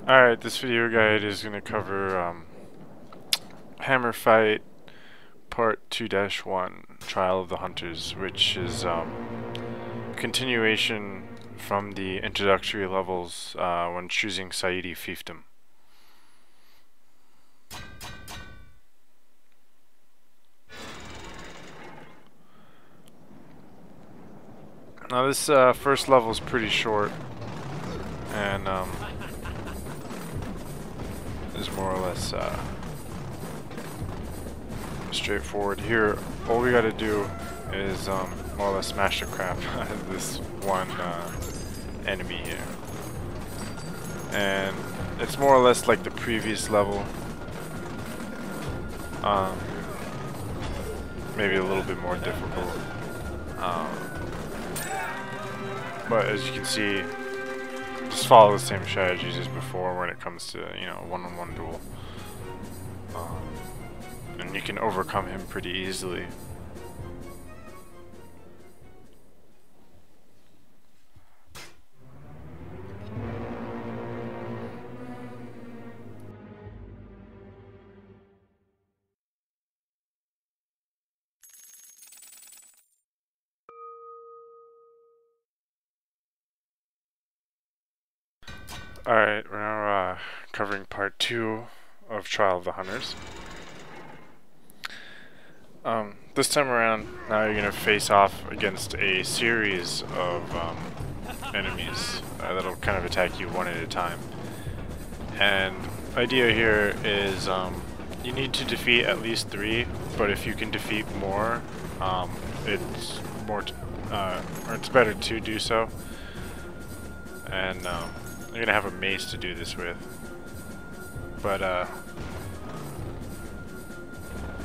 Alright, this video guide is going to cover Hammerfight Part 2-1, Trial of the Hunters, which is continuation from the introductory levels when choosing Sayadi Fiefdom. Now this first level is pretty short, and is more or less straightforward. Here, all we gotta do is more or less smash the crap out of this one enemy here. And it's more or less like the previous level. Maybe a little bit more difficult. But as you can see, just follow the same strategies as before when it comes to, you know, one-on-one duel. And you can overcome him pretty easily. Alright, we're now covering part 2 of Trial of the Hunters. This time around, now you're going to face off against a series of enemies that'll kind of attack you one at a time. And the idea here is you need to defeat at least 3, but if you can defeat more, it's better to do so. And you're gonna have a mace to do this with, but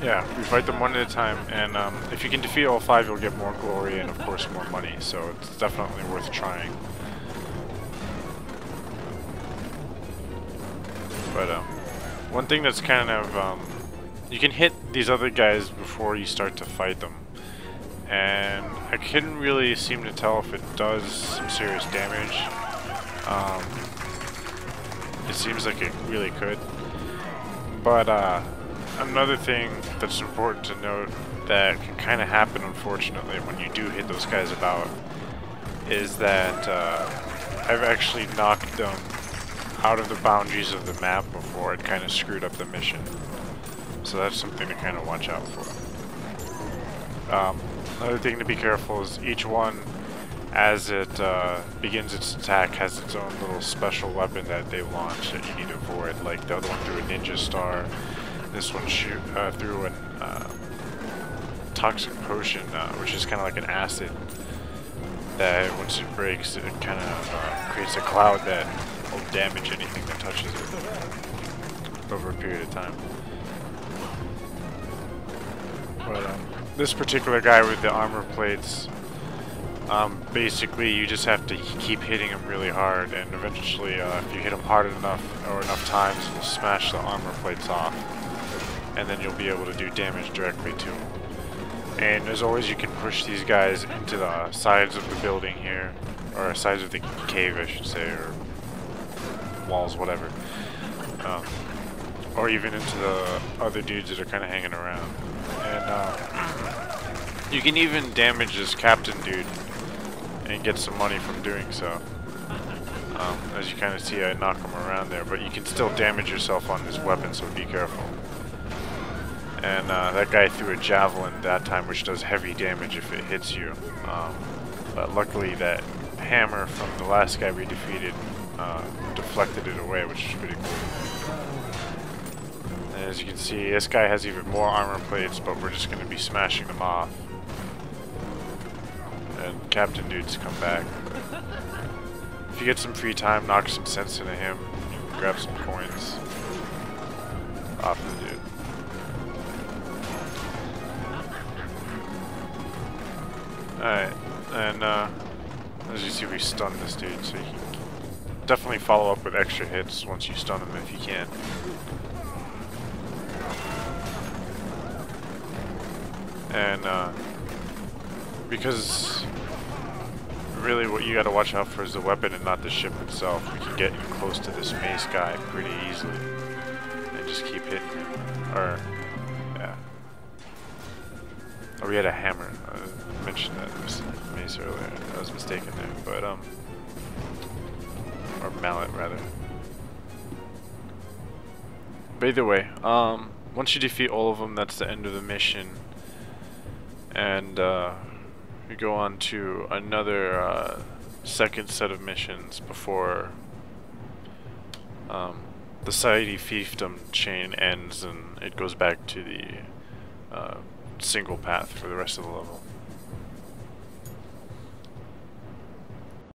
yeah, we fight them one at a time, and if you can defeat all 5, you'll get more glory and of course more money, so it's definitely worth trying. But one thing that's kind of you can hit these other guys before you start to fight them, and I couldn't really seem to tell if it does some serious damage. It seems like it really could, but another thing that's important to note that can kind of happen, unfortunately, when you do hit those guys about, is that I've actually knocked them out of the boundaries of the map before. It kind of screwed up the mission, so that's something to kind of watch out for. Another thing to be careful is each one, as it begins its attack, has its own little special weapon that they launch that you need to avoid. Like the other one threw a ninja star, this one threw a toxic potion, which is kind of like an acid that once it breaks, it kind of creates a cloud that will damage anything that touches it over a period of time. But this particular guy with the armor plates, basically you just have to keep hitting him really hard, and eventually if you hit him hard enough or enough times, it'll smash the armor plates off, and then you'll be able to do damage directly to him. And as always, you can push these guys into the sides of the building here, or sides of the cave I should say, or walls, whatever, or even into the other dudes that are kind of hanging around. And you can even damage this captain dude and get some money from doing so. As you kind of see, I knock him around there, but you can still damage yourself on this weapon, so be careful. And that guy threw a javelin that time, which does heavy damage if it hits you. But luckily that hammer from the last guy we defeated deflected it away, which is pretty cool. And as you can see, this guy has even more armor plates, but we're just going to be smashing them off. And Captain Dude's come back. If you get some free time, knock some sense into him, and grab some coins off the dude. Alright, and as you see, we stunned this dude, so you can definitely follow up with extra hits once you stun him if you can. And because really what you gotta watch out for is the weapon and not the ship itself. You can get close to this mace guy pretty easily. And just keep hitting him. Or, yeah. Oh, we had a hammer. I mentioned that mace earlier. I was mistaken there. But, or mallet, rather. But either way, once you defeat all of them, that's the end of the mission. And, we go on to another second set of missions before the Sayadi Fiefdom chain ends and it goes back to the single path for the rest of the level.